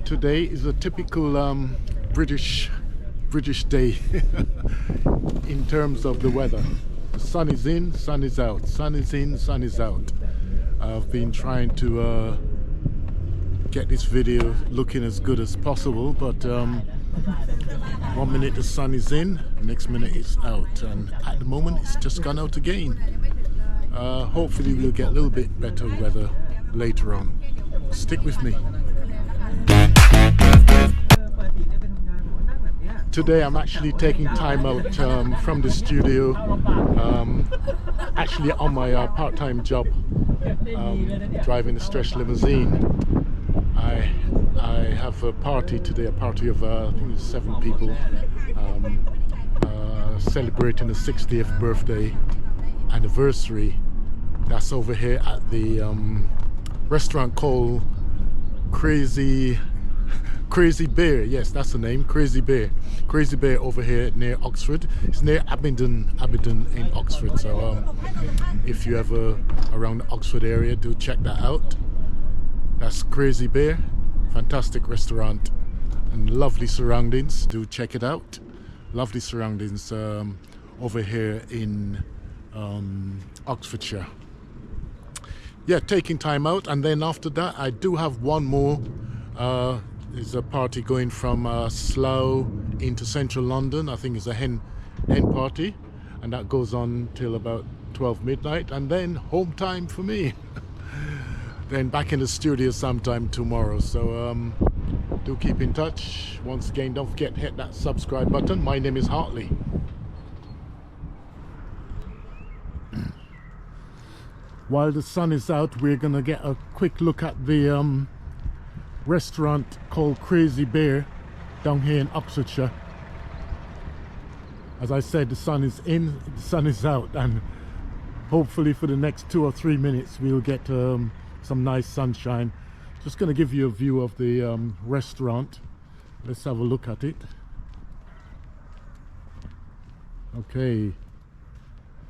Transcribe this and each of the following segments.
Today is a typical British day in terms of the weather. The sun is in, sun is out, sun is in, sun is out. I've been trying to get this video looking as good as possible, but 1 minute the sun is in, next minute it's out, and at the moment it's just gone out again. Hopefully we'll get a little bit better weather later on. Stick with me. Today I'm actually taking time out from the studio, actually on my part-time job, driving a stretch limousine. I have a party today, a party of I think it's 7 people, celebrating the 60th birthday anniversary. That's over here at the restaurant called Crazy Bear. Yes, that's the name, Crazy Bear. Crazy Bear over here near Oxford. It's near Abingdon in Oxford. So if you ever around the Oxford area, do check that out. That's Crazy Bear. Fantastic restaurant and lovely surroundings. Do check it out. Lovely surroundings over here in Oxfordshire. Yeah, taking time out, and then after that I do have one more. There's a party going from Slough into central London. I think it's a hen party, and that goes on till about 12 midnight, and then home time for me. Then back in the studio sometime tomorrow. So do keep in touch. Once again, don't forget to hit that subscribe button. My name is Hartley. While the sun is out, we're gonna get a quick look at the restaurant called Crazy Bear down here in Oxfordshire. As I said, the sun is in, the sun is out, and hopefully for the next 2 or 3 minutes we'll get some nice sunshine. Just going to give you a view of the restaurant. Let's have a look at it. Okay,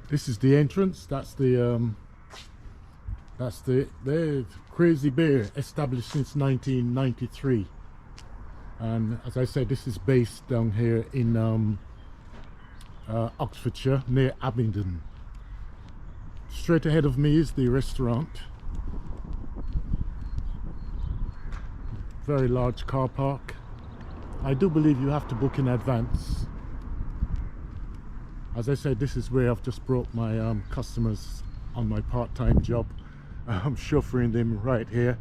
this is the entrance. That's the Crazy Bear, established since 1993, and as I said, this is based down here in Oxfordshire near Abingdon. Straight ahead of me is the restaurant. Very large car park. I do believe you have to book in advance. As I said, this is where I've just brought my customers on my part-time job. I'm chauffeuring them right here.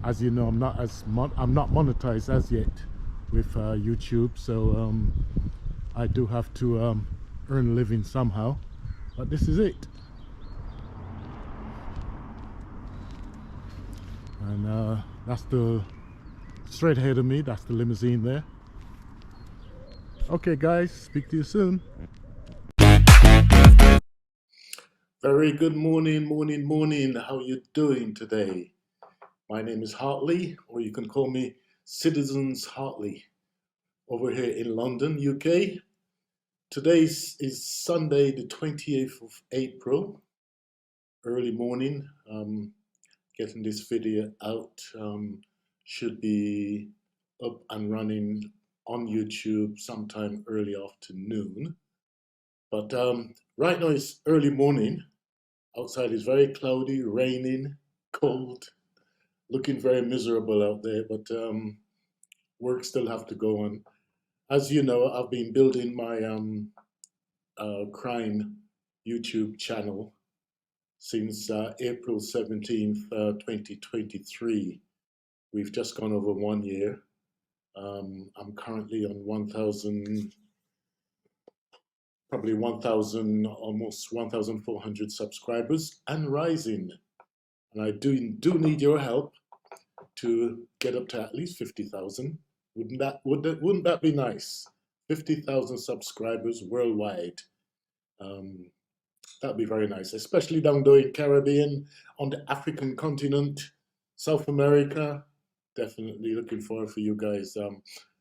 As you know, I'm not monetized as yet with YouTube, so I do have to earn a living somehow. But this is it. And that's the straight ahead of me. That's the limousine there. Okay, guys, speak to you soon. Very good morning. How you doing today? My name is Hartley, or you can call me Citizens Hartley, over here in London, UK. Today is Sunday, the 28th of April, early morning. Getting this video out, should be up and running on YouTube sometime early afternoon. But right now it's early morning. Outside is very cloudy, raining, cold, looking very miserable out there, but work still have to go on. As you know, I've been building my crime YouTube channel since April 17th, 2023. We've just gone over 1 year. I'm currently on probably 1,000, almost 1,400 subscribers and rising. And I do need your help to get up to at least 50,000. Wouldn't that be nice? 50,000 subscribers worldwide. That'd be very nice, especially down there in Caribbean, on the African continent, South America. Definitely looking forward for you guys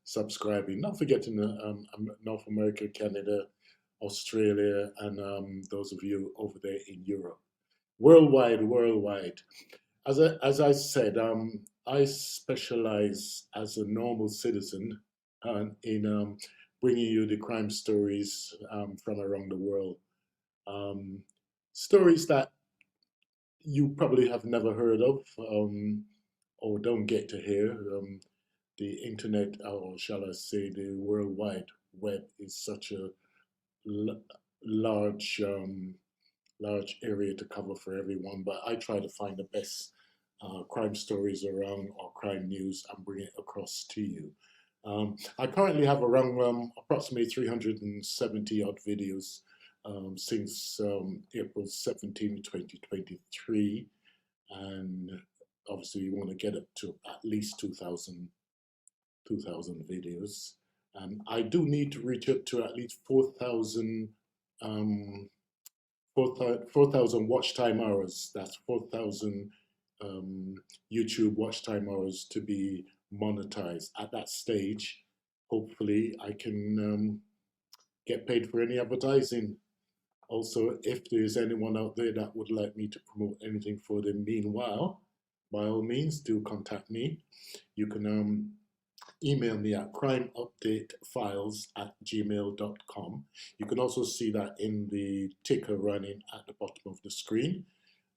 subscribing. Not forgetting North America, Canada, Australia, and those of you over there in Europe. Worldwide. as I said, I specialize as a normal citizen in bringing you the crime stories from around the world. Um, Stories that you probably have never heard of or don't get to hear. The internet, or shall I say, the World Wide Web is such a l- large large area to cover for everyone, but I try to find the best crime stories around or crime news and bring it across to you. I currently have around approximately 370 odd videos since April 17, 2023, and obviously we want to get up to at least 2,000 videos. And I do need to reach up to at least 4,000 um, 4,000 watch time hours. That's 4,000 um, YouTube watch time hours to be monetized. At that stage, hopefully, I can get paid for any advertising. Also, if there's anyone out there that would like me to promote anything for them, meanwhile, by all means, do contact me. You can email me at crimeupdatefiles@gmail.com. You can also see that in the ticker running at the bottom of the screen.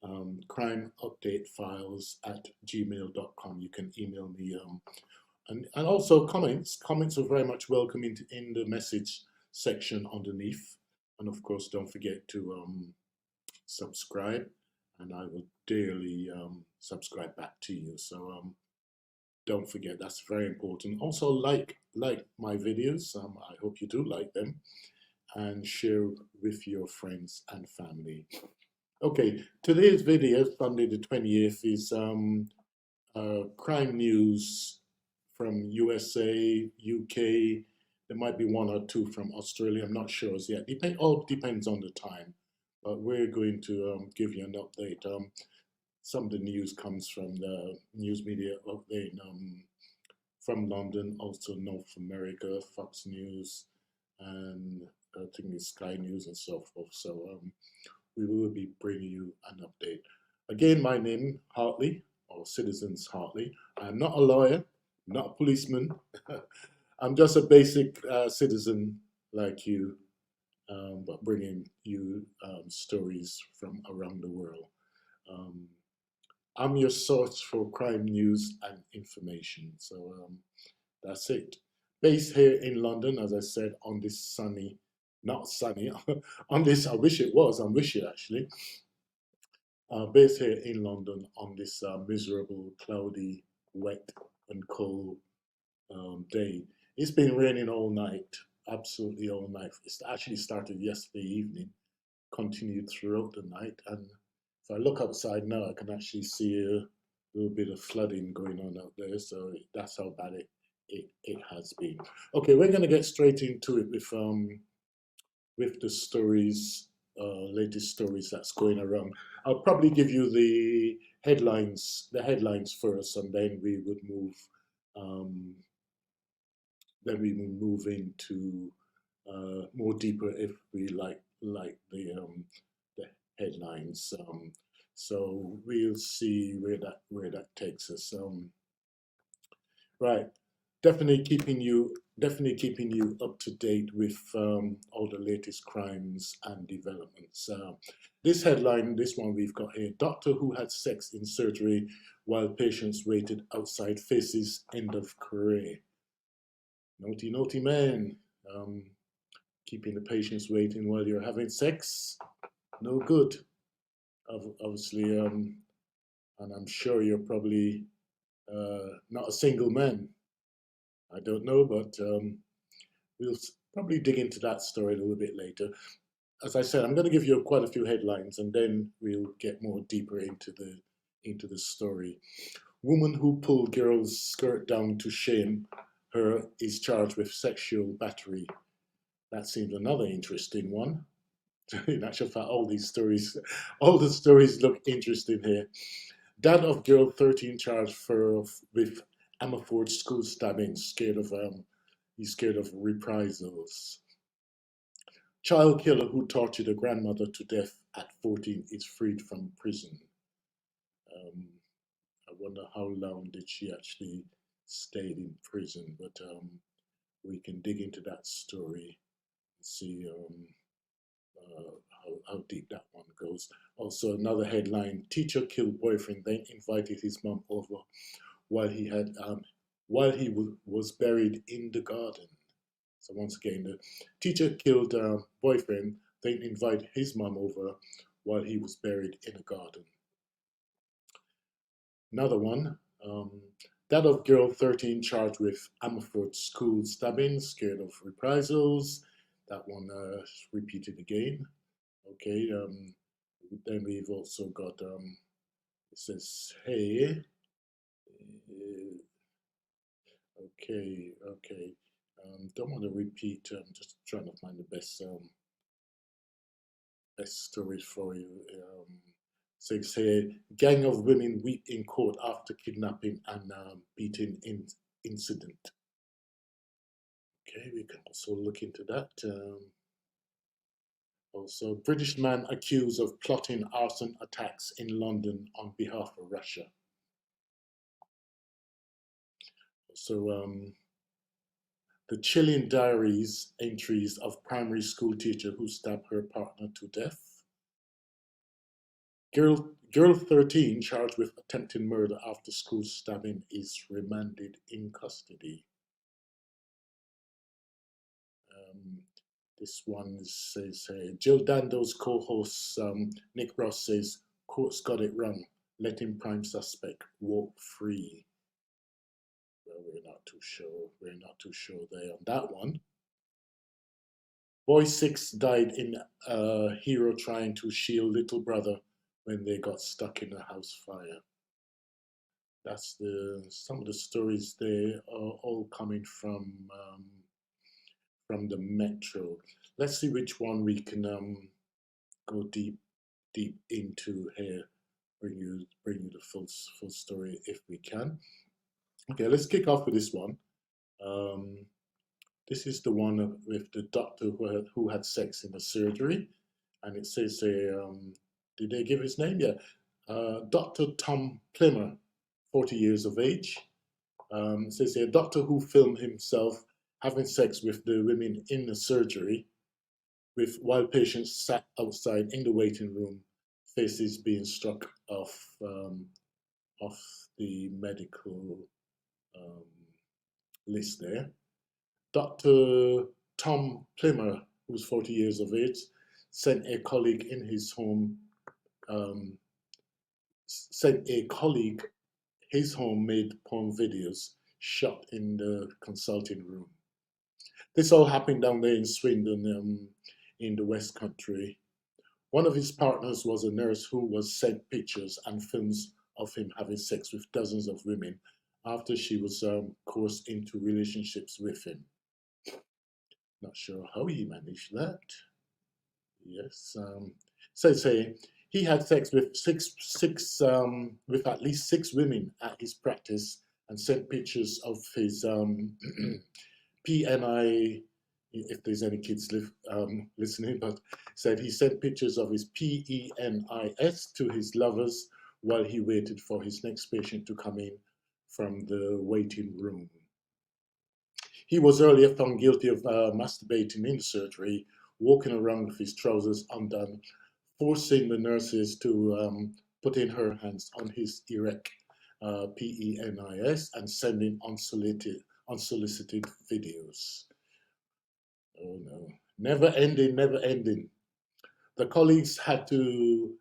Crimeupdatefiles@gmail.com. You can email me. And also comments. Comments are very much welcome in the message section underneath. And of course, don't forget to subscribe. And I will dearly subscribe back to you. So don't forget, that's very important. Also, like my videos. I hope you do like them, and share with your friends and family. Okay, today's video, Sunday the 20th, is crime news from USA, UK. There might be one or two from Australia. I'm not sure as yet. All depends on the time. But we're going to give you an update. Some of the news comes from the news media update from London, also North America, Fox News, and I think it's Sky News and so forth. So we will be bringing you an update. Again, my name Hartley, or Citizens Hartley. I'm not a lawyer, not a policeman. I'm just a basic citizen like you, but bringing you stories from around the world. Um, I'm your source for crime news and information. So that's it. Based here in London, as I said, on this sunny, not sunny, on this, I wish it was, I wish it actually, based here in London on this miserable, cloudy, wet, and cold day. It's been raining all night, absolutely all night. It actually started yesterday evening, continued throughout the night. And if I look outside now, I can actually see a little bit of flooding going on out there. So that's how bad it has been. Okay, we're going to get straight into it with the stories, latest stories that's going around. I'll probably give you the headlines first, and um, then we will move into more deeper if we like the headlines. So we'll see where that takes us. Right. Definitely keeping you up to date with all the latest crimes and developments. This headline, this one we've got here: Doctor who had sex in surgery while patients waited outside faces end of career. Naughty, naughty man. Um, Keeping the patients waiting while you're having sex, no good. Obviously, and I'm sure you're probably not a single man. I don't know, but we'll probably dig into that story a little bit later. As I said, I'm going to give you quite a few headlines, and then we'll get more deeper into the story. Woman who pulled girl's skirt down to shame her is charged with sexual battery. That seems another interesting one. In actual fact, all the stories look interesting here. Dad of girl 13 charged with Ammerford school stabbing, he's scared of reprisals. Child killer who tortured a grandmother to death at 14 is freed from prison. Um, wonder how long did she actually stay in prison, but we can dig into that story and see how deep that one goes. Also, another headline: teacher killed boyfriend, then invited his mom over while he was buried in the garden. So once again, the teacher killed boyfriend, then invited his mom over while he was buried in a garden. Another one, that of girl 13 charged with Ammerford school stabbing, scared of reprisals. That one repeated again. Okay, then we've also got, it says, hey, okay. Don't want to repeat, just trying to find the best stories for you. Says here, gang of women weep in court after kidnapping and beating incident. Okay, we can also look into that. Also, British man accused of plotting arson attacks in London on behalf of Russia. So, the chilling diaries entries of primary school teacher who stabbed her partner to death. Girl 13 charged with attempted murder after school stabbing is remanded in custody. This one says, Jill Dando's co-host Nick Ross says, courts got it wrong, letting prime suspect walk free. Well, we're not too sure there on that one. Boy 6 died in a hero trying to shield little brother when they got stuck in a house fire. That's some of the stories there are all coming from the Metro. Let's see which one we can go deep into here. Bring you the full story if we can. Okay, let's kick off with this one. This is the one with the doctor who had sex in the surgery, and it says did they give his name? Yeah, Dr. Tom Plymmer, 40 years of age. It says here, doctor who filmed himself having sex with the women in the surgery, while patients sat outside in the waiting room, faces being struck off the medical list there. Dr. Tom Plymmer, who's 40 years of age, sent a colleague his home made porn videos shot in the consulting room. This all happened down there in Swindon, in the West Country. One of his partners was a nurse who was sent pictures and films of him having sex with dozens of women after she was coerced into relationships with him. Not sure how he managed that. Yes. So he had sex with with at least 6 women at his practice and sent pictures of his PNI. If there's any kids listening, but said he sent pictures of his PENIS to his lovers while he waited for his next patient to come in from the waiting room. He was earlier found guilty of masturbating in the surgery, walking around with his trousers undone, forcing the nurses to put in her hands on his erect PENIS and sending unsolicited videos. Oh no, never ending. The colleagues had to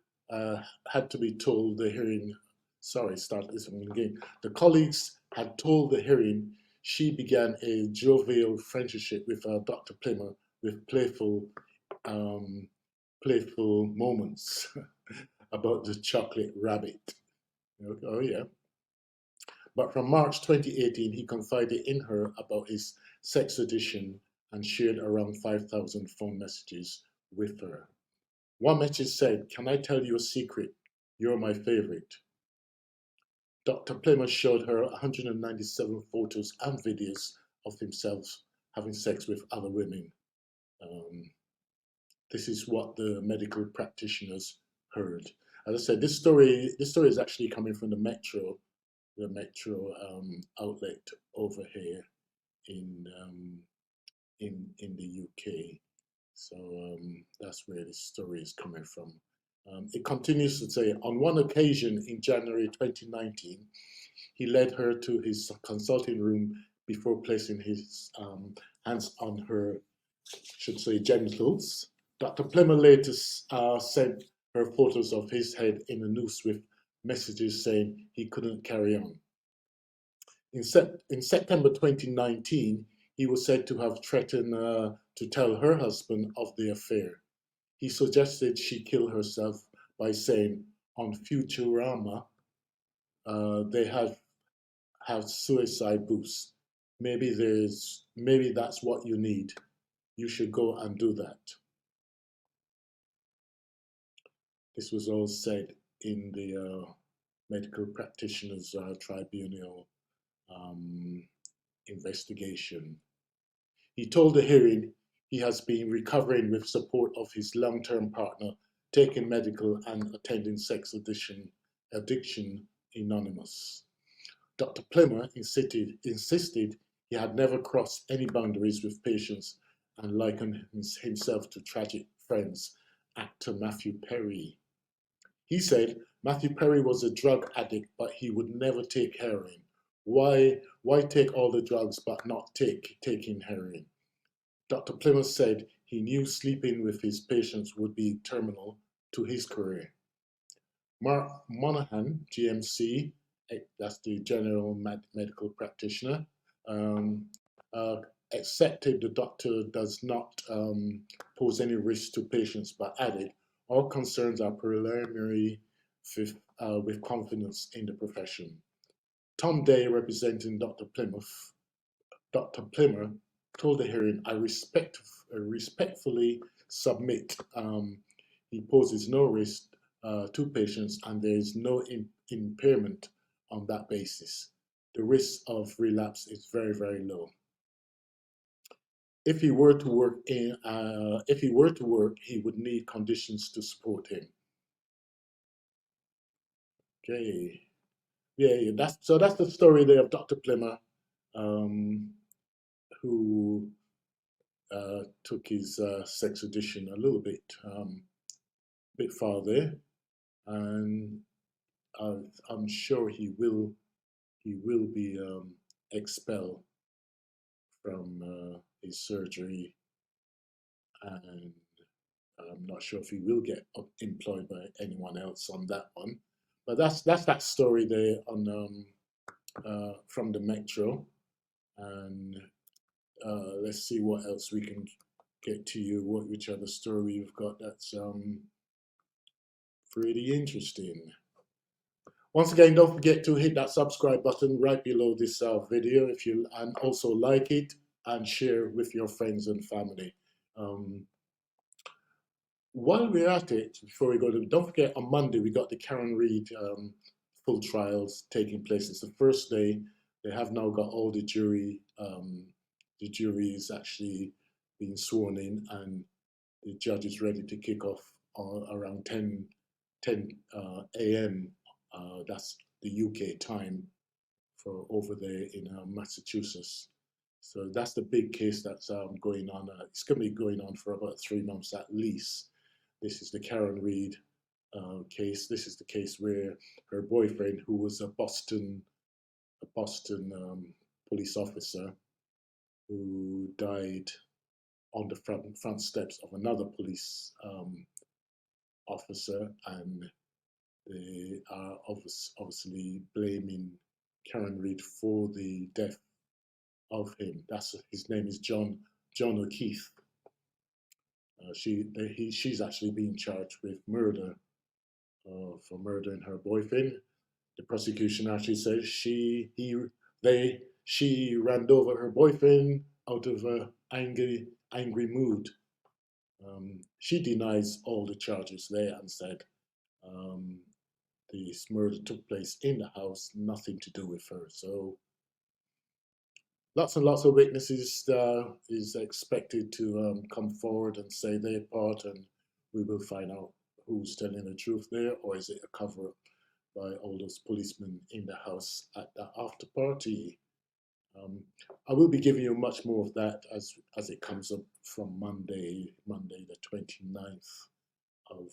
be told the hearing. Sorry, start this one again. The colleagues had told the hearing she began a jovial friendship with Dr. Plymmer with playful moments about the chocolate rabbit. Oh yeah. But from March 2018, he confided in her about his sex addiction and shared around 5,000 phone messages with her. One message said, "Can I tell you a secret? You're my favorite." Dr. Plymouth showed her 197 photos and videos of himself having sex with other women. This is what the medical practitioners heard. As I said, this story is actually coming from the Metro, the Metro outlet over here in in the UK. So that's where this story is coming from. It continues to say, on one occasion in January 2019, he led her to his consulting room before placing his hands on her, should say, genitals. Dr. Plemmer later sent her photos of his head in a noose with messages saying he couldn't carry on. In September 2019, he was said to have threatened to tell her husband of the affair. He suggested she kill herself by saying, on Futurama, they have suicide booths. Maybe that's what you need. You should go and do that. This was all said in the medical practitioners tribunal investigation. He told the hearing he has been recovering with support of his long-term partner, taking medical and attending sex addiction anonymous. Dr. Plemmer insisted he had never crossed any boundaries with patients and likened himself to tragic Friends actor Matthew Perry. He said Matthew Perry was a drug addict, but he would never take heroin. Why take all the drugs but not taking heroin? Dr. Plemmer said he knew sleeping with his patients would be terminal to his career. Mark Monahan, GMC, that's the general medical practitioner, accepted the doctor does not pose any risk to patients, but added, all concerns are preliminary with confidence in the profession. Tom Day, representing Dr. Plemmer, told the hearing, I respectfully submit he poses no risk to patients and there is no impairment on that basis. The risk of relapse is very, very low. If he were to work, he would need conditions to support him. Okay, yeah, that's the story there of Dr. Plemmer, who took his sex addiction a little bit farther, and I'm sure he will be expelled from his surgery, and I'm not sure if he will get employed by anyone else on that one. But that's that story there on from the Metro, and let's see what else we can get to you. Which other story you've got that's pretty interesting. Once again, don't forget to hit that subscribe button right below this video and also like it and share with your friends and family. While we're at it, before we go to, don't forget on Monday we got the Karen Read full trials taking place. It's the first day. They have now got all the jury. The jury is actually being sworn in, and the judge is ready to kick off around 10 a.m. That's the UK time for over there in Massachusetts. So that's the big case that's going on. It's going to be going on for about 3 months at least. This is the Karen Read case. This is the case where her boyfriend, who was a Boston police officer, who died on the front steps of another police officer, and they are obviously blaming Karen Read for the death of him. His name is John O'Keefe. She's actually being charged with murder for murdering her boyfriend. The prosecution actually says she ran over her boyfriend out of an angry mood. She denies all the charges there and said this murder took place in the house, nothing to do with her. So lots and lots of witnesses is expected to come forward and say their part, and we will find out who's telling the truth there, or is it a cover-up by all those policemen in the house at after party. I will be giving you much more of that as it comes up from Monday the 29th of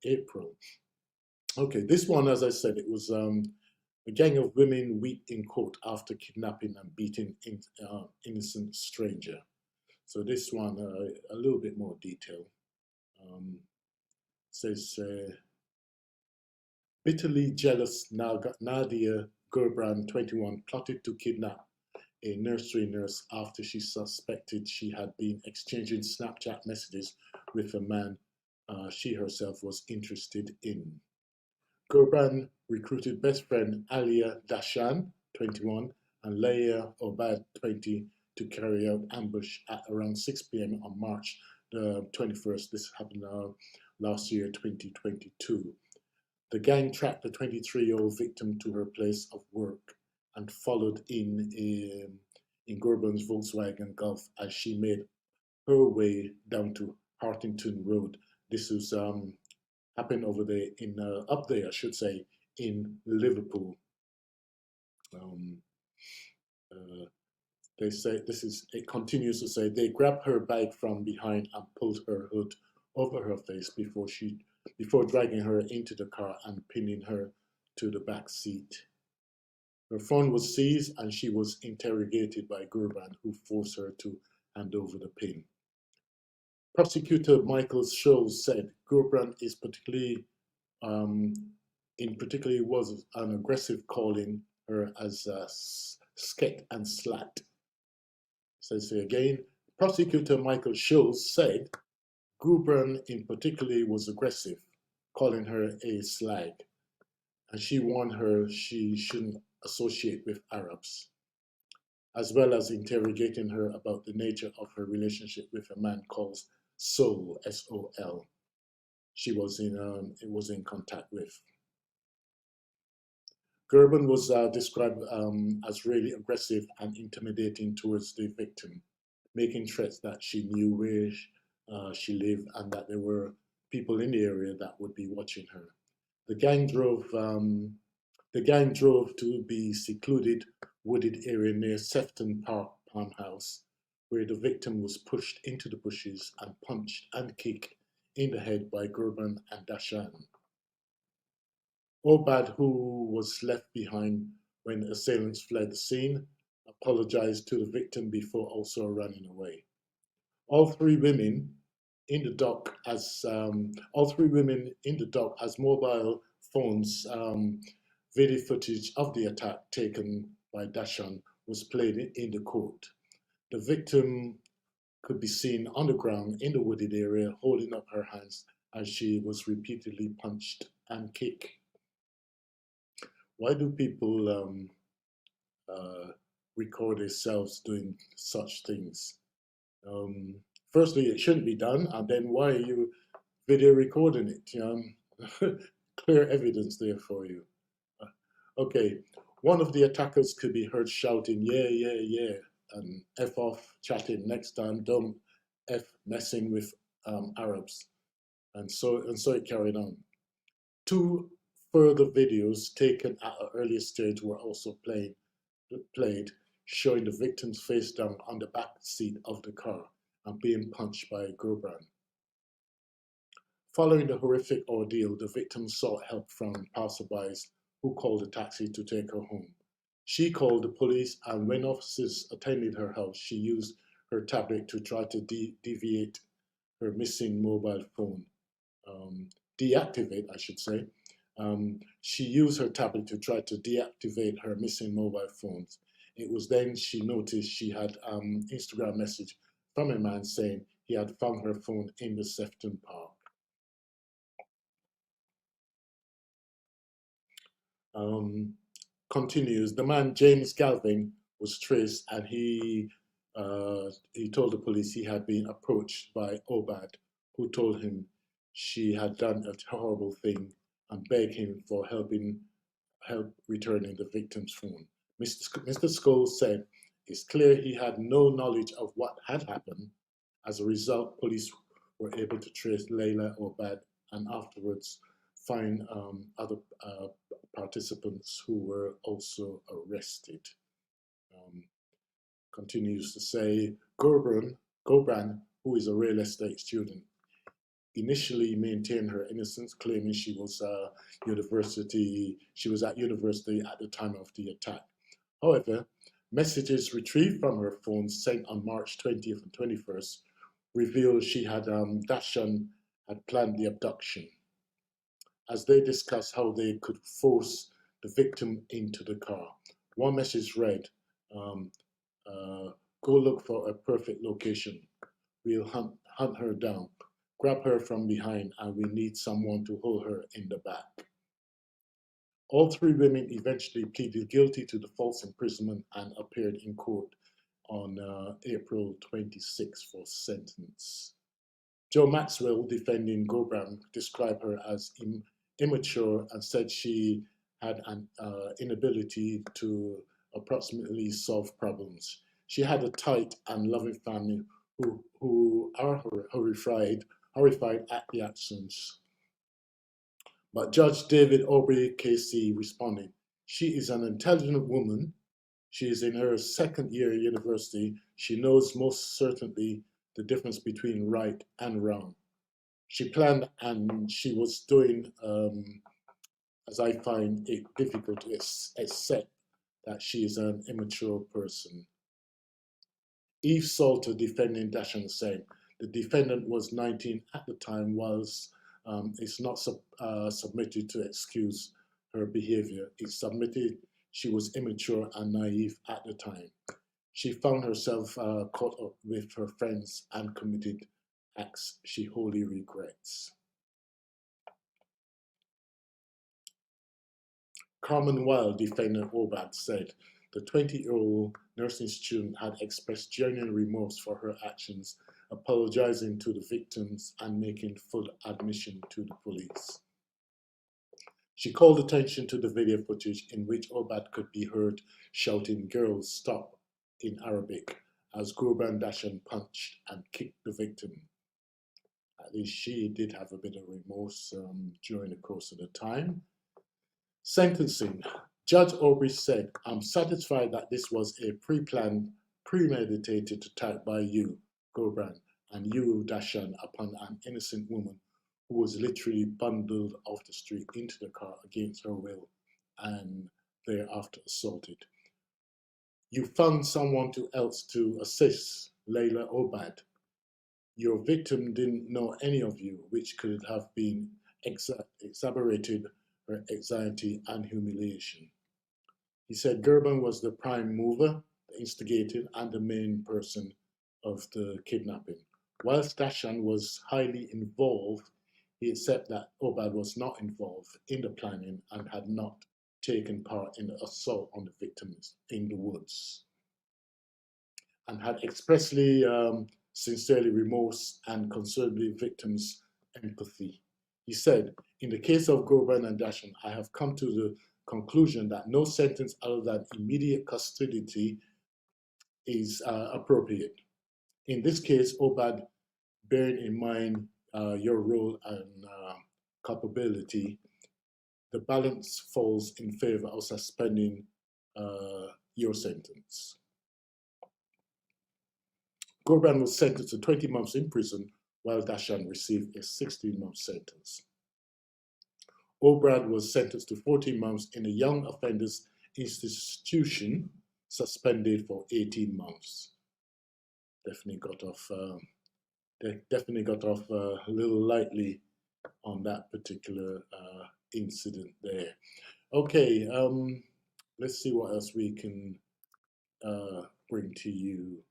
April. Okay, this one, as I said, it was a gang of women weep in court after kidnapping and beating innocent stranger. So this one, a little bit more detail. Says, bitterly jealous Nadia Gurbrand, 21, plotted to kidnap a nursery nurse after she suspected she had been exchanging Snapchat messages with a man she herself was interested in. Gurban recruited best friend Alia Dashan, 21, and Leia Obad, 20, to carry out ambush at around 6 p.m. on March the 21st. This happened last year, 2022. The gang tracked the 23-year-old victim to her place of work and followed in Gurban's Volkswagen Golf as she made her way down to Hartington Road. This was happened over there up there, I should say, in Liverpool. They say it continues to say they grabbed her bag from behind and pulled her hood over her face before dragging her into the car and pinning her to the back seat. Her phone was seized and she was interrogated by Gurban, who forced her to hand over the pin. Prosecutor Michael Scholes said Gurban is particularly was an aggressive, calling her as sket and slat. Says here again, Prosecutor Michael Scholes said Gurban in particular was aggressive, calling her a slag, and she warned her she shouldn't associate with Arabs, as well as interrogating her about the nature of her relationship with a man called Sol, S-O-L. She was in contact with. Gurban was described as really aggressive and intimidating towards the victim, making threats that she knew where she lived and that there were people in the area that would be watching her. The gang drove to the secluded wooded area near Sefton Park Farmhouse, where the victim was pushed into the bushes and punched and kicked in the head by Gurban and Dashan. Obad, who was left behind when assailants fled the scene, apologized to the victim before also running away. All three women in the dock as mobile phones video footage of the attack taken by Dashan was played in the court. The victim could be seen on the ground in the wooded area holding up her hands as she was repeatedly punched and kicked. Why do people record themselves doing such things? Firstly, it shouldn't be done, and then why are you video recording it? Clear evidence there for you. Okay, one of the attackers could be heard shouting, yeah, yeah, yeah, and F off, chatting, next time, don't F messing with Arabs. And so it carried on. Two further videos taken at an earlier stage were also played, showing the victim's face down on the back seat of the car and being punched by Gurban. Following the horrific ordeal, the victim sought help from passerbys who called a taxi to take her home. She called the police, and when officers attended her house, she used her tablet to try to deviate her missing mobile phone. Deactivate, I should say. She used her tablet to try to deactivate her missing mobile phones. It was then she noticed she had Instagram message from a man saying he had found her phone in the Sefton Park. Continues, the man James Galvin was traced, and he told the police he had been approached by Obad, who told him she had done a horrible thing and begged him for help returning the victim's phone. Mr. Scholes said it's clear he had no knowledge of what had happened. As a result, police were able to trace Layla Obad and afterwards find other participants who were also arrested. Um, Continues to say, Gobran, who is a real estate student, initially maintained her innocence, claiming she was at university at the time of the attack. However, messages retrieved from her phone sent on March 20th and 21st revealed she had Dashan had planned the abduction. As they discussed how they could force the victim into the car, one message read, um, "Go look for a perfect location. We'll hunt her down, grab her from behind, and we need someone to hold her in the back." All three women eventually pleaded guilty to the false imprisonment and appeared in court on April 26 for sentence. Joe Maxwell, defending Gobram, described her as immature and said she had an inability to approximately solve problems. She had a tight and loving family who are horrified at the actions. But Judge David Aubrey KC responded, "She is an intelligent woman. She is in her second year at university. She knows most certainly the difference between right and wrong. She planned and she was doing, as I find it difficult to accept, that she is an immature person." Eve Salter, defending Dashan, said the defendant was 19 at the time, whilst it's not submitted to excuse her behavior. It submitted she was immature and naive at the time. She found herself caught up with her friends and committed acts she wholly regrets. Carmen Weil, defendant Obad, said the 20-year-old nursing student had expressed genuine remorse for her actions, apologizing to the victims and making full admission to the police. She called attention to the video footage in which Obad could be heard shouting, "Girls, stop," in Arabic, as Gurban Dashan punched and kicked the victim. At least she did have a bit of remorse during the course of the time. Sentencing. Judge Aubrey said, "I'm satisfied that this was a pre-planned, premeditated attack by you, Gobran, and you, Dashan, upon an innocent woman who was literally bundled off the street into the car against her will and thereafter assaulted. You found someone else to assist, Layla Obad. Your victim didn't know any of you, which could have been exacerbated her anxiety and humiliation." He said Gerben was the prime mover, the instigator, and the main person of the kidnapping. Whilst Dashan was highly involved, he accepted that Obad was not involved in the planning and had not taken part in the assault on the victims in the woods, and had expressly, sincerely remorse and concerned with victims' empathy. He said, "In the case of Gurban and Dashan, I have come to the conclusion that no sentence other than immediate custody is appropriate. In this case, Obad, bearing in mind your role and culpability, the balance falls in favor of suspending your sentence." Gurban was sentenced to 20 months in prison, while Dashan received a 16-month sentence. Obrad was sentenced to 14 months in a young offenders institution, suspended for 18 months. Definitely got off. They definitely got off a little lightly on that particular incident there. Okay, let's see what else we can bring to you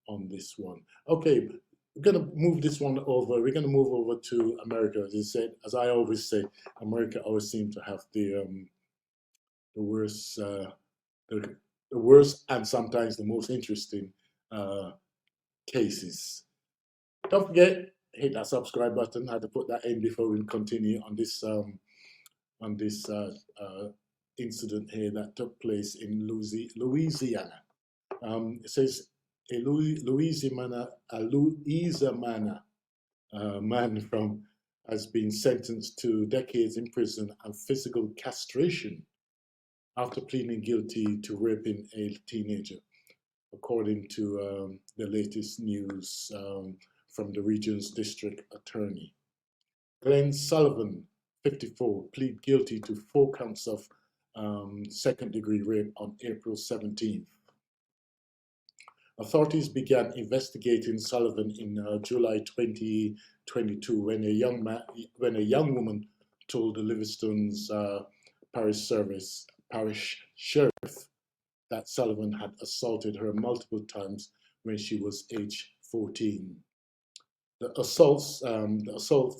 on this one. Okay, we're going to move this one over. We're going to move over to America. As I always say, America always seems to have the worst, the worst and sometimes the most interesting cases. Don't forget, hit that subscribe button. I had to put that in before we continue on this incident here that took place in Louisiana. It says a Louisiana man from has been sentenced to decades in prison and physical castration after pleading guilty to raping a teenager, according to the latest news from the region's district attorney. Glenn Sullivan, 54, pleaded guilty to 4 counts of second-degree rape on April 17th. Authorities began investigating Sullivan in July 2022 when a young woman told the Livingston's parish sheriff that Sullivan had assaulted her multiple times when she was age 14. The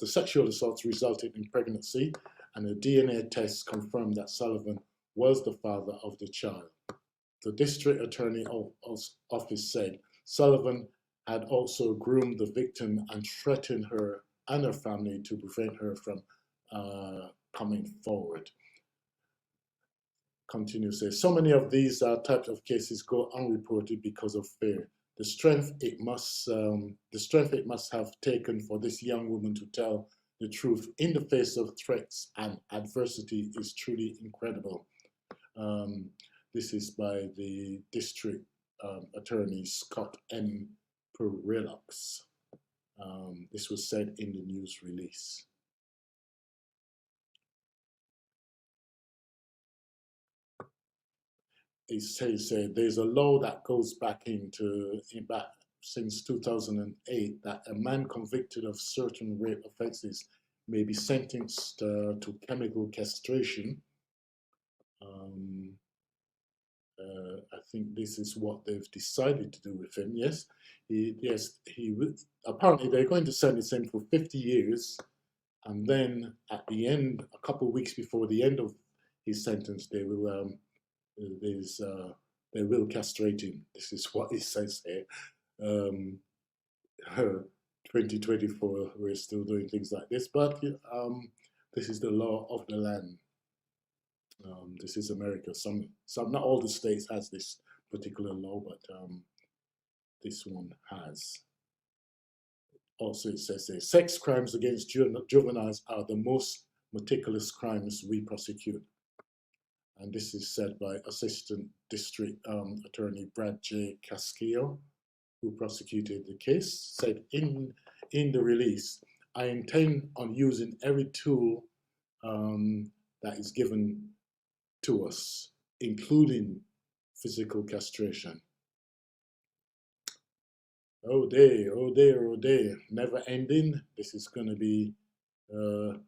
sexual assaults resulted in pregnancy, and a DNA test confirmed that Sullivan was the father of the child. The district attorney office said Sullivan had also groomed the victim and threatened her and her family to prevent her from coming forward. Continue to say, so many of these types of cases go unreported because of fear. The strength it must have taken for this young woman to tell the truth in the face of threats and adversity is truly incredible. This is by the district attorney Scott M. Perillox. This was said in the news release. It says there's a law that goes back since 2008 that a man convicted of certain rape offenses may be sentenced to chemical castration. I think this is what they've decided to do with him. Yes, he will. Apparently, they're going to sentence him for 50 years, and then at the end, a couple of weeks before the end of his sentence, they will castrate him. This is what it says here. 2024, we're still doing things like this, but this is the law of the land. This is America. Some, not all the states has this particular law, but this one has. Also, it says sex crimes against juveniles are the most meticulous crimes we prosecute. And this is said by Assistant District Attorney Brad J. Casquillo, who prosecuted the case, said in the release, I intend on using every tool that is given to us, including physical castration. Oh dear, oh dear, oh dear, never ending. This is going to be a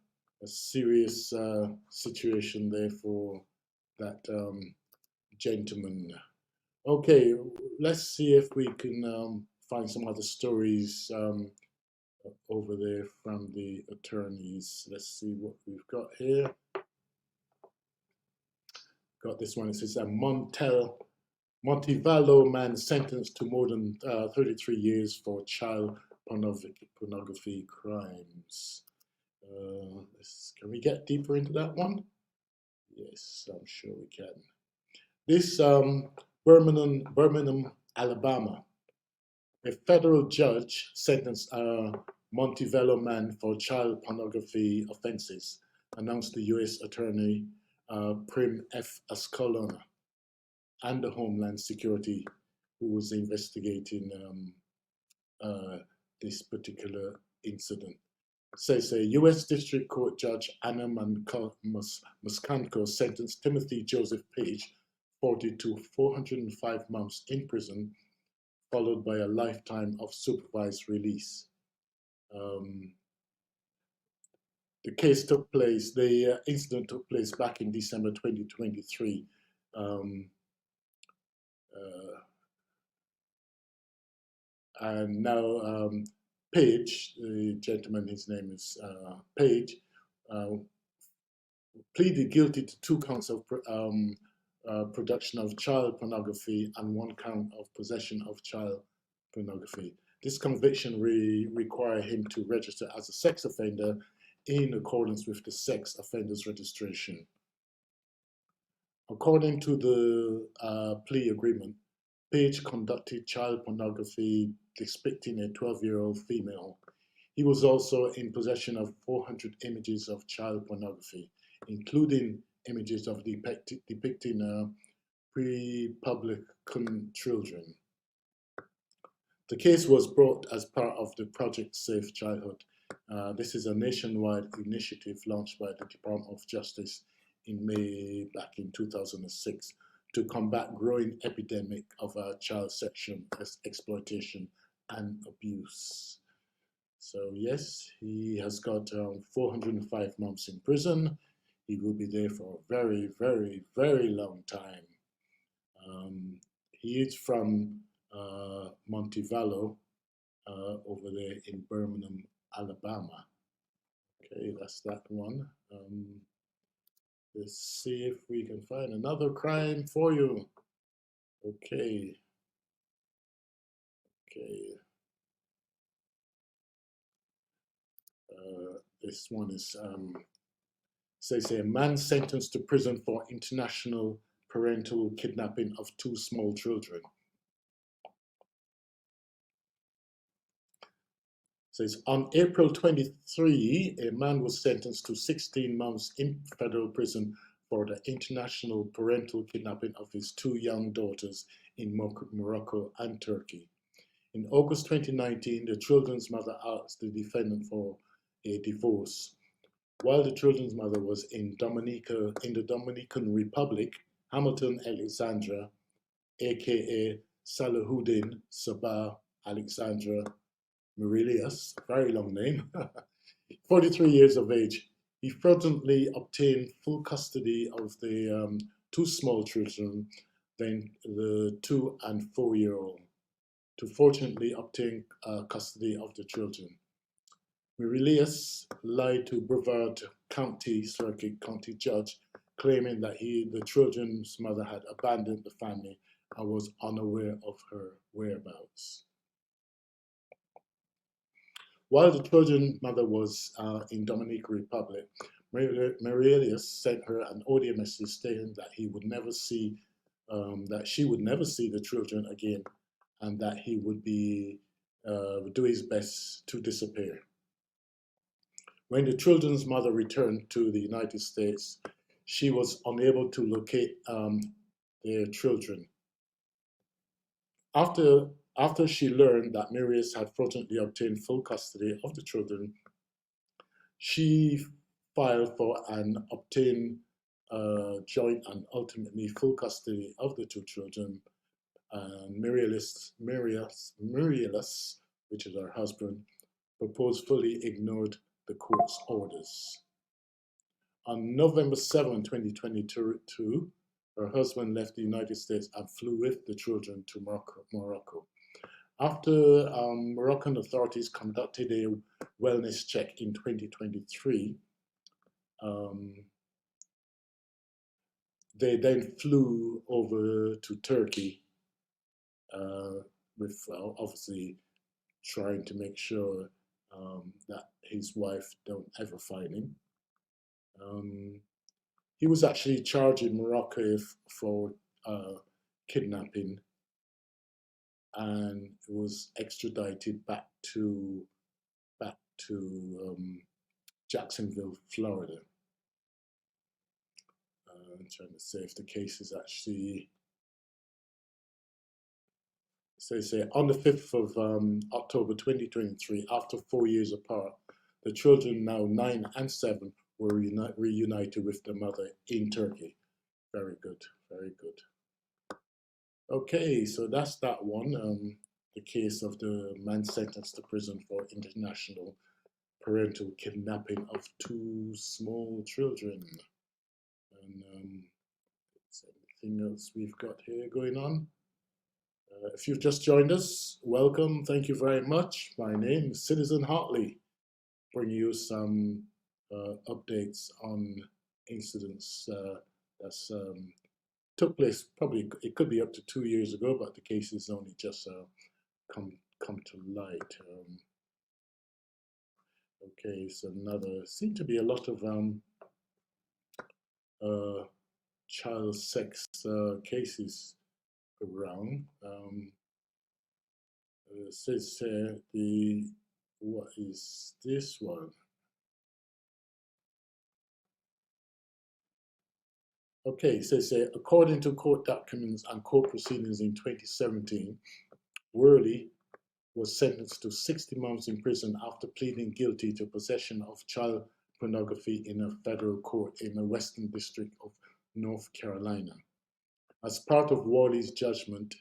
serious situation there for that gentleman. Okay, let's see if we can find some other stories over there from the attorneys. Let's see what we've got here. Got this one. It says a Montevallo man sentenced to more than 33 years for child pornography crimes. Can we get deeper into that one? Yes, I'm sure we can. This Birmingham, Alabama, a federal judge sentenced a Montevallo man for child pornography offenses, announced the U.S. Attorney Prim F. Ascalona, and the Homeland Security, who was investigating this particular incident. Says a U.S. District Court Judge Anna Muskanko sentenced Timothy Joseph Page 40 to 405 months in prison, followed by a lifetime of supervised release. The incident took place back in December 2023. And now Page, the gentleman, his name is Page, pleaded guilty to 2 counts of production of child pornography and 1 count of possession of child pornography. This conviction required him to register as a sex offender in accordance with the sex offenders registration. According to the plea agreement, Page conducted child pornography depicting a 12-year-old female He was also in possession of 400 images of child pornography, including images of depicting pre-publican children. The case was brought as part of the Project Safe Childhood. This is a nationwide initiative launched by the Department of Justice in May back in 2006 to combat growing epidemic of child sexual exploitation and abuse. So yes, he has got 405 months in prison. He will be there for a very, very, very long time. Um, he is from Montevallo, over there in Birmingham, Alabama. Okay, that's that one. Let's see if we can find another crime for you. Okay, okay. This one is says a man sentenced to prison for international parental kidnapping of two small children. Says on April 23, a man was sentenced to 16 months in federal prison for the international parental kidnapping of his two young daughters in Morocco and Turkey. In August 2019, the children's mother asked the defendant for a divorce. While the children's mother was in the Dominican Republic, Hamilton Alexandra, aka Salahuddin Sabah Alexandra Maurelius, very long name, 43 years of age, he fraudulently obtained full custody of the two small children, then the 2 and 4-year-old, to fortunately obtain custody of the children. Maurelius lied to Brevard County Circuit County Judge, claiming that the children's mother had abandoned the family and was unaware of her whereabouts. While the children's mother was in Dominican Republic, Maurelius sent her an audio message stating that he would never see, that she would never see the children again, and that he would do his best to disappear. When the children's mother returned to the United States, she was unable to locate their children. After she learned that Maurelius had fraudulently obtained full custody of the children, she filed for and obtained joint and ultimately full custody of the two children. And Maurelius, which is her husband, purposefully ignored the court's orders. On November 7, 2022, her husband left the United States and flew with the children to Morocco. After Moroccan authorities conducted a wellness check in 2023, they then flew over to Turkey, with obviously trying to make sure that his wife don't ever find him. He was actually charged in Morocco for kidnapping, and was extradited back to Jacksonville, Florida. I'm trying to say if the case is actually. So say on the 5th of October 2023, after 4 years apart, the children, now 9 and 7, were reunited with their mother in Turkey. Very good, very good. Okay, so that's that one. The case of the man sentenced to prison for international parental kidnapping of 2 small children. And anything else we've got here going on? If you've just joined us, welcome. Thank you very much. My name is Citizen Hartley, bringing you some updates on incidents that's took place. Probably it could be up to 2 years ago, but the case is only just come to light. Okay, so seem to be a lot of child sex cases around. It says the what is this one? Okay, so according to court documents and court proceedings in 2017, Worley was sentenced to 60 months in prison after pleading guilty to possession of child pornography in a federal court in the Western District of North Carolina. As part of Worley's judgment,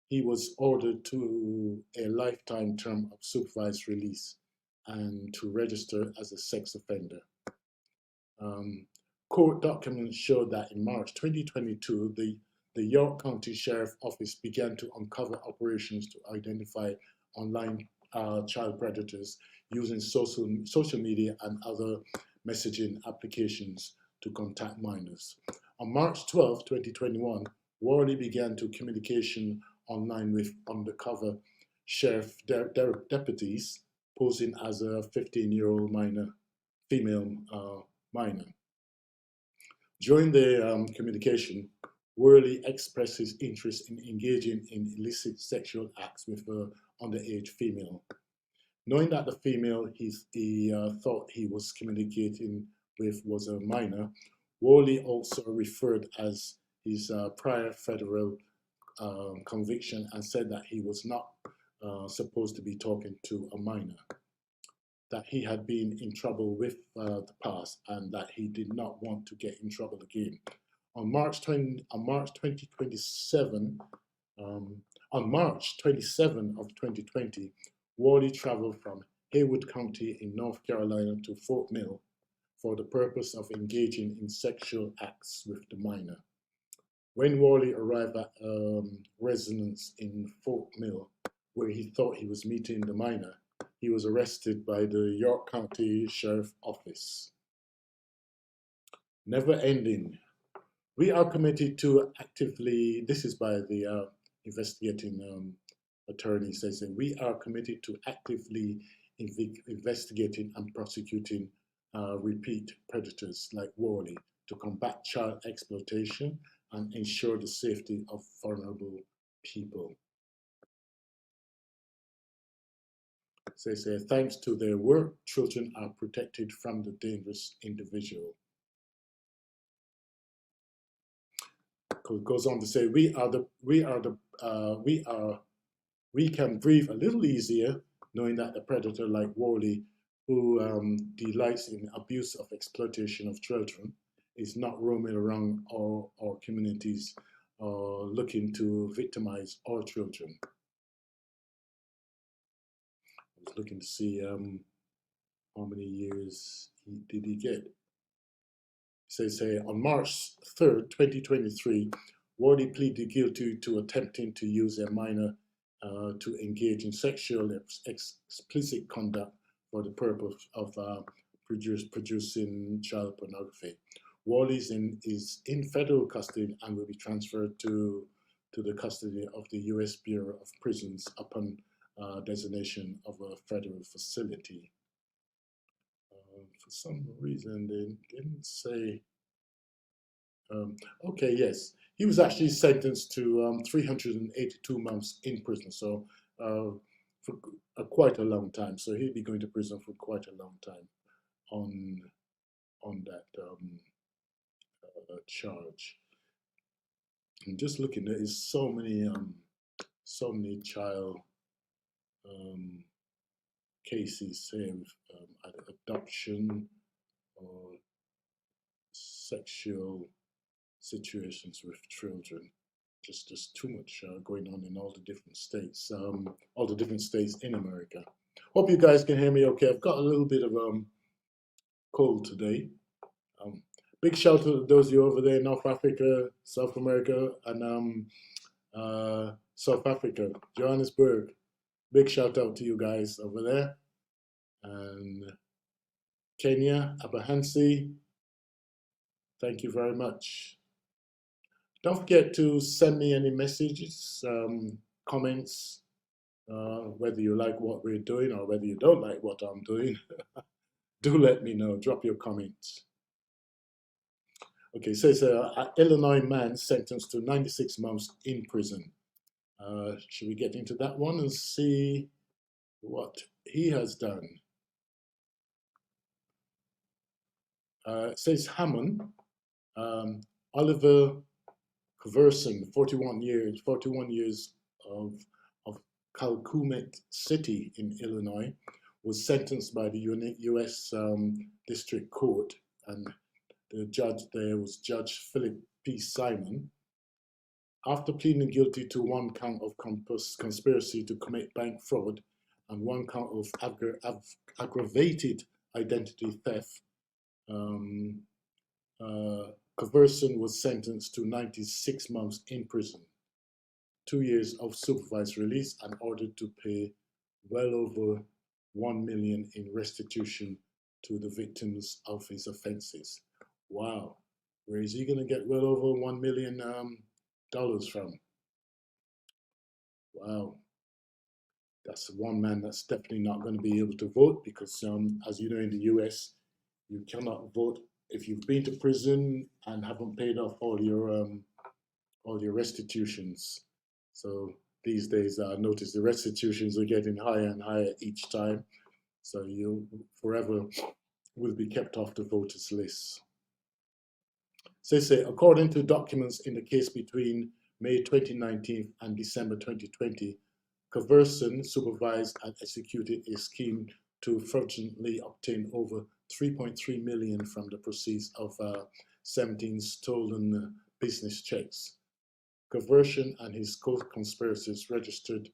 he was ordered to a lifetime term of supervised release and to register as a sex offender. Court documents show that in March 2022, the York County Sheriff Office began to uncover operations to identify online child predators using social media and other messaging applications to contact minors. On March 12, 2021, Worley began to communication online with undercover sheriff deputies posing as a 15-year-old female minor. During the communication, Worley expressed his interest in engaging in illicit sexual acts with an underage female. Knowing that the female he thought he was communicating with was a minor, Worley also referred as his prior federal conviction and said that he was not supposed to be talking to a minor, that he had been in trouble with the past and that he did not want to get in trouble again. On March 27 of 2020, Worley traveled from Haywood County in North Carolina to Fort Mill for the purpose of engaging in sexual acts with the minor. When Worley arrived at residence in Fort Mill, where he thought he was meeting the minor, he was arrested by the York County Sheriff Office. Never ending. We are committed to actively, this is by the investigating attorneys, they say, we are committed to actively investigating and prosecuting repeat predators like Worley to combat child exploitation and ensure the safety of vulnerable people. So they say, thanks to their work, children are protected from the dangerous individual. It goes on to say, we can breathe a little easier knowing that the predator like Worley, who delights in abuse of exploitation of children, is not roaming around our communities looking to victimize our children. I was looking to see how many years did he get. So say on March 3rd, 2023, Worley pleaded guilty to attempting to use a minor to engage in sexual explicit conduct for the purpose of producing child pornography. Worley is in federal custody and will be transferred to the custody of the U.S. Bureau of Prisons upon designation of a federal facility. For some reason, they didn't say. Okay, yes, he was actually sentenced to 382 months in prison, so for quite a long time. So he'll be going to prison for quite a long time on that charge. I'm just looking. There is so many child cases here with adoption or sexual situations with children. Just too much going on in all the different states in America. Hope you guys can hear me okay. I've got a little bit of cold today. Big shout out to those of you over there in North Africa, South America, and South Africa, Johannesburg. Big shout out to you guys over there. And Kenya, Abahansi, thank you very much. Don't forget to send me any messages, comments, whether you like what we're doing or whether you don't like what I'm doing. Do let me know. Drop your comments. Okay, so it's an Illinois man sentenced to 96 months in prison. Should we get into that one and see what he has done. It says Hammond, um, Oliver Kverson, 41 years of Calcoumet City in Illinois, was sentenced by the U.S. District Court, and the judge there was Judge Philip P. Simon. After pleading guilty to one count of conspiracy to commit bank fraud and one count of aggravated identity theft, um, Kverson was sentenced to 96 months in prison, 2 years of supervised release, and ordered to pay well over 1 million in restitution to the victims of his offenses. Wow, where is he going to get well over $1 million dollars from? Wow, that's one man that's definitely not going to be able to vote because, as you know, in the US, you cannot vote if you've been to prison and haven't paid off all your restitutions. So these days, I notice the restitutions are getting higher and higher each time. So you forever will be kept off the voters list. So they say, according to documents in the case between May 2019 and December 2020, Kverson supervised and executed a scheme to fraudulently obtain over 3.3 million from the proceeds of 17 stolen business checks. Kverson and his co-conspirators registered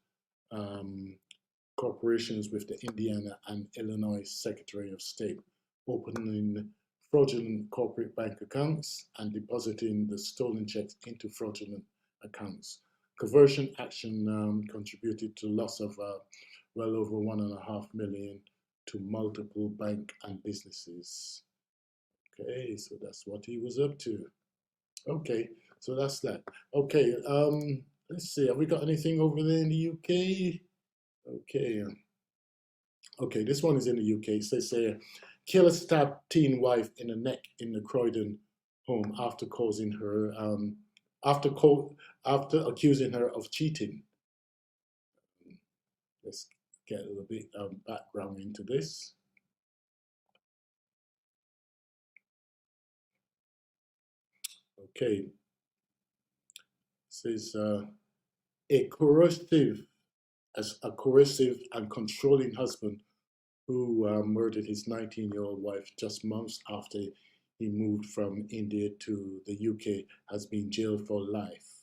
corporations with the Indiana and Illinois Secretary of State, opening fraudulent corporate bank accounts and depositing the stolen checks into fraudulent accounts. Conversion action contributed to loss of well over 1.5 million to multiple bank and businesses. Okay, so that's what he was up to. Okay, so that's that. Okay, let's see. Have we got anything over there in the UK? Okay, okay. This one is in the UK. It says killer stabbed teen wife in the neck in the Croydon home after causing her after after accusing her of cheating. Let's get a little bit background into this. Okay, it says a corrosive a coercive and controlling husband who murdered his 19-year-old wife just months after he moved from India to the UK has been jailed for life.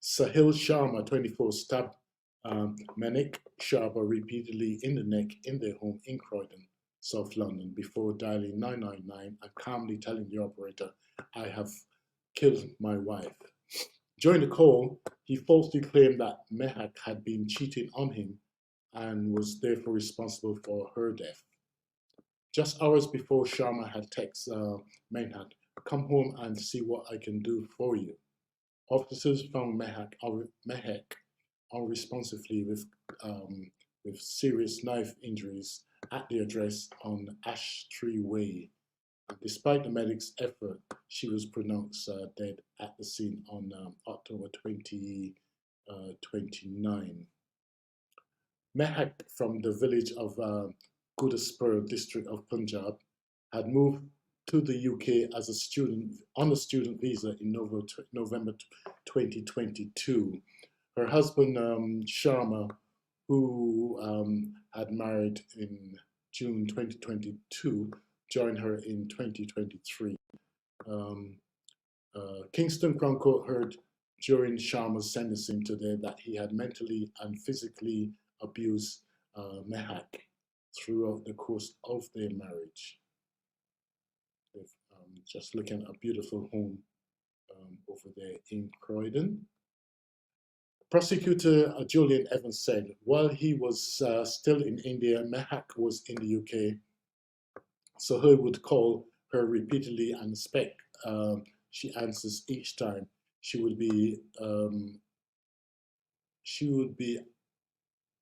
Sahil Sharma, 24, stabbed Manik Sharma repeatedly in the neck in their home in Croydon, South London, before dialing 999 and calmly telling the operator, I have killed my wife. During the call, he falsely claimed that Mehak had been cheating on him and was therefore responsible for her death. Just hours before, Sharma had texted Mehak, come home and see what I can do for you. Officers found Mehak unresponsively with serious knife injuries at the address on Ash Tree Way. And despite the medics' effort, she was pronounced dead at the scene on October 2029. Mehak, from the village of Gurdaspur district of Punjab, had moved to the UK as a student on a student visa in November 2022. Her husband Sharma, who had married in June 2022, joined her in 2023. Kingston Crown Court heard during Sharma's sentencing today that he had mentally and physically abused Mehak throughout the course of their marriage. Just looking at a beautiful home over there in Croydon. Prosecutor Julian Evans said while he was still in India, Mehak was in the UK, so he would call her repeatedly and expect she answers each time. She would be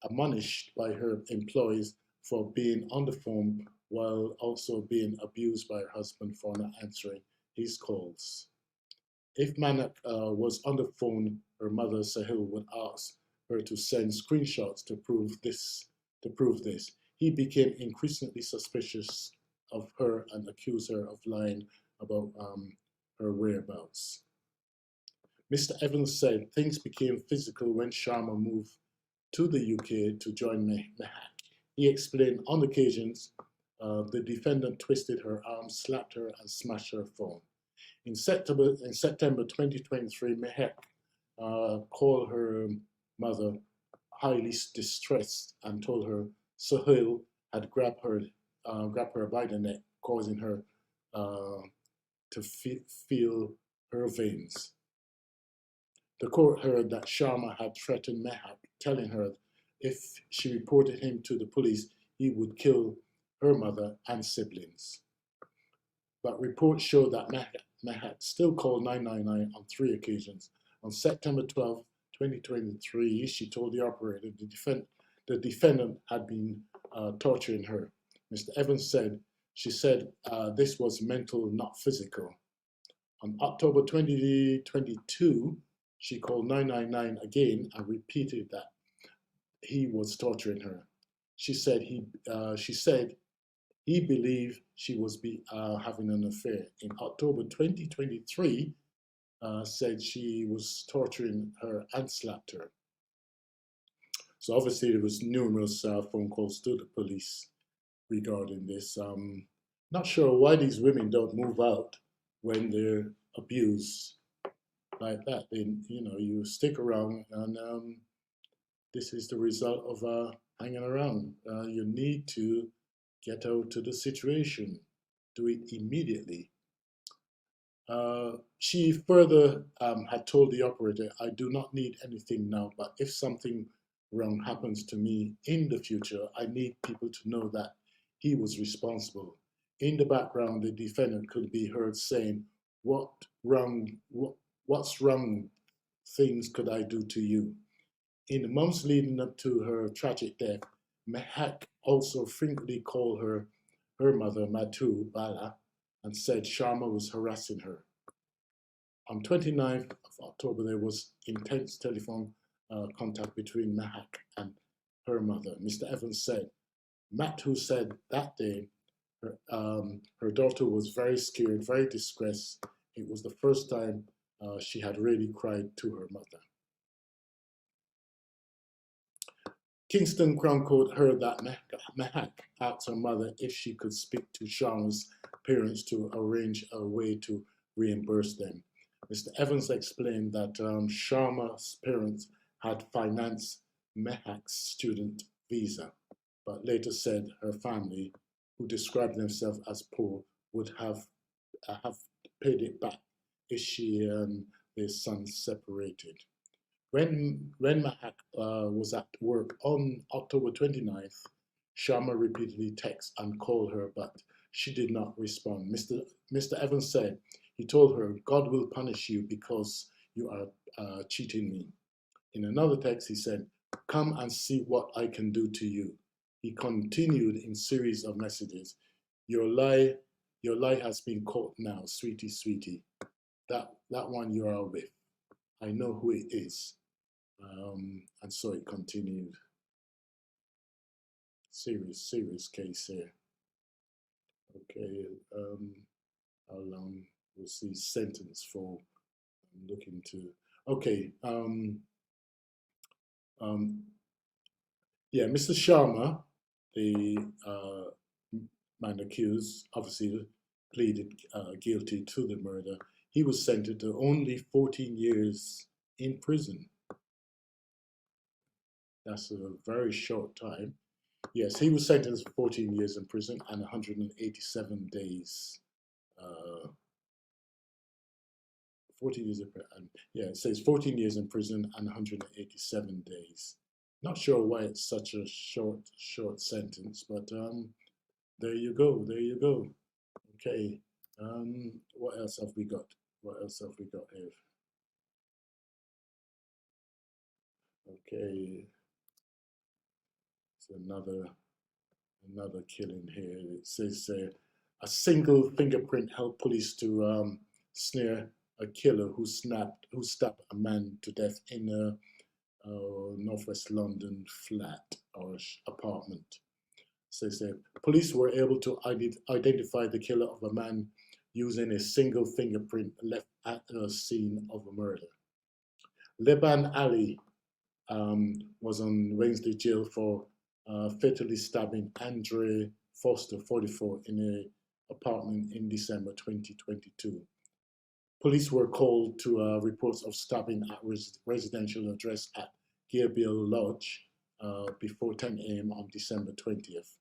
admonished by her employees for being on the phone while also being abused by her husband for not answering his calls. If Manak was on the phone, her mother Sahil would ask her to send screenshots to prove this. He became increasingly suspicious of her and accused her of lying about her whereabouts. Mr. Evans said things became physical when Sharma moved to the UK to join Mehak. He explained on occasions the defendant twisted her arm, slapped her, and smashed her phone. In September 2023, Mehak called her mother highly distressed and told her Sohail had grabbed her by the neck, causing her to feel her veins. The court heard that Sharma had threatened Mehak, telling her if she reported him to the police, he would kill her mother and siblings. But reports show that Mehak still called 999 on 3 occasions. On September 12, 2023, she told the operator the defendant had been torturing her. Mr. Evans said, she said this was mental, not physical. On October 2022, she called 999 again and repeated that he was torturing her. She said he believed she was having an affair. In October 2023, said she was torturing her and slapped her. So obviously there was numerous phone calls to the police regarding this. Not sure why these women don't move out when they're abused like that. Then you stick around, and this is the result of hanging around. You need to get out to the situation. Do it immediately. She further had told the operator, I do not need anything now, but if something wrong happens to me in the future, I need people to know that he was responsible. In the background, the defendant could be heard saying, what's wrong things could I do to you? In the months leading up to her tragic death, Mehak also frequently called her mother, Madhu Bala, and said Sharma was harassing her. On 29th of October, there was intense telephone contact between Mehak and her mother. Mr. Evans said, Madhu said that day her daughter was very scared, very distressed. It was the first time she had really cried to her mother. Kingston Crown Court heard that Mehak asked her mother if she could speak to Sharma's parents to arrange a way to reimburse them. Mr. Evans explained that Sharma's parents had financed Mehak's student visa, but later said her family, who described themselves as poor, would have paid it back if she and their son separated. When Mehak was at work on October 29th, Sharma repeatedly texted and called her, but she did not respond. Mr. Evans said, he told her, God will punish you because you are cheating me. In another text, he said, come and see what I can do to you. He continued in series of messages. Your lie has been caught now, sweetie, sweetie. That one you are with. I know who it is. And so it continued. Serious case here. Okay, how long was the sentence for? I'm looking to. Okay, yeah, Mr. Sharma, the man accused, obviously pleaded guilty to the murder. He was sentenced to only 14 years in prison. That's a very short time. Yes, he was sentenced to 14 years in prison and 187 days. 14 years in prison. Yeah, it says 14 years in prison and 187 days. Not sure why it's such a short sentence, but there you go. Okay, what else have we got? Here? Okay, it's another killing here. It says a single fingerprint helped police to snare a killer who stabbed a man to death in Northwest London flat or apartment. So they say police were able to identify the killer of a man using a single fingerprint left at the scene of a murder. Leban Ali was on Wednesday jail for fatally stabbing Andre Foster, 44, in an apartment in December 2022. Police were called to reports of stabbing at residential address at Gabriel Lodge before 10 a.m. on December 20th.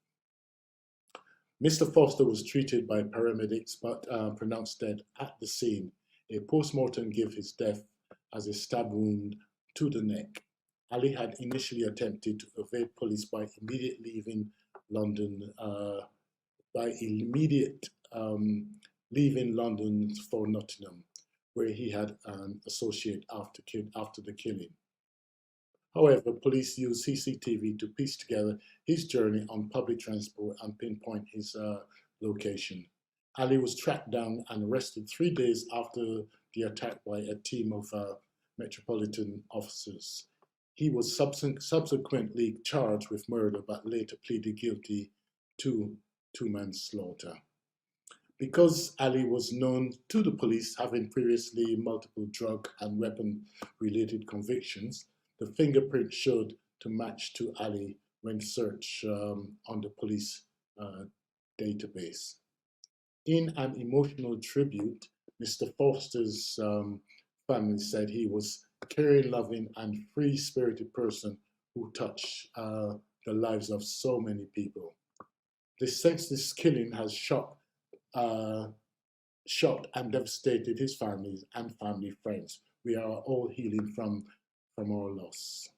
Mr. Foster was treated by paramedics but pronounced dead at the scene. A postmortem gave his death as a stab wound to the neck. Ali had initially attempted to evade police by leaving London for Nottingham, where he had an associate after the killing. However, police used CCTV to piece together his journey on public transport and pinpoint his location. Ali was tracked down and arrested 3 days after the attack by a team of Metropolitan officers. He was subsequently charged with murder but later pleaded guilty to manslaughter. Because Ali was known to the police, having previously multiple drug and weapon-related convictions, the fingerprint showed to match to Ali when searched on the police database. In an emotional tribute, Mr. Foster's family said he was a caring, loving, and free-spirited person who touched the lives of so many people. This senseless killing has shocked and devastated his families and family friends. We are all healing from our loss.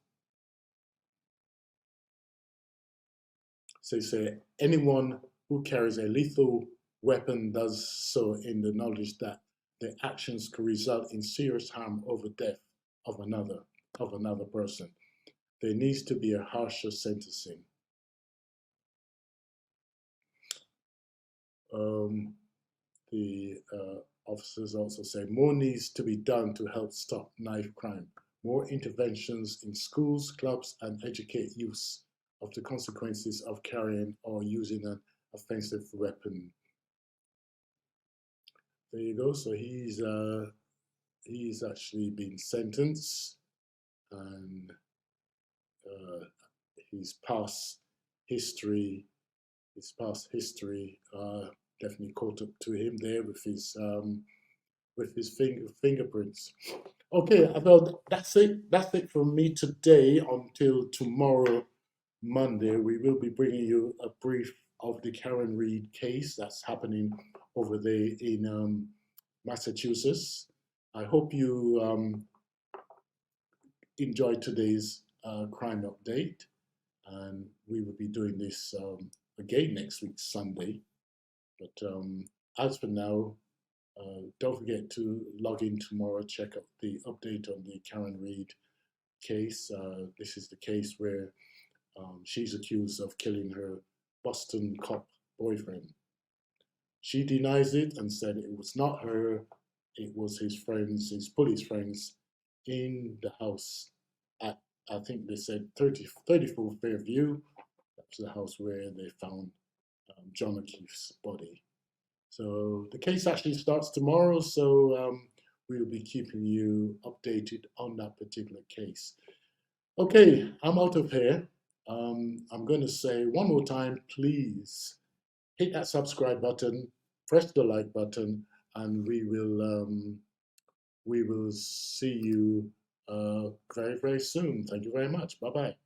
So say anyone who carries a lethal weapon does so in the knowledge that their actions could result in serious harm or death of another person. There needs to be a harsher sentencing. The officers also say more needs to be done to help stop knife crime. More interventions in schools, clubs, and educate youth of the consequences of carrying or using an offensive weapon. There you go. So he's actually been sentenced, and his past history definitely caught up to him there with his fingerprints. Okay, well, that's it. That's it from me today. Until tomorrow, Monday, we will be bringing you a brief of the Karen Read case that's happening over there in Massachusetts. I hope you enjoyed today's crime update, and we will be doing this again next week, Sunday. But as for now, don't forget to log in tomorrow, check out the update on the Karen Read case. This is the case where she's accused of killing her Boston cop boyfriend. She denies it and said it was not her, it was his friends, his police friends in the house at, I think they said 34 Fairview. That's the house where they found John O'Keefe's body. So the case actually starts tomorrow, so we'll be keeping you updated on that particular case. Okay, I'm out of here. I'm going to say one more time, please hit that subscribe button, press the like button, and we will see you very, very soon. Thank you very much. Bye-bye.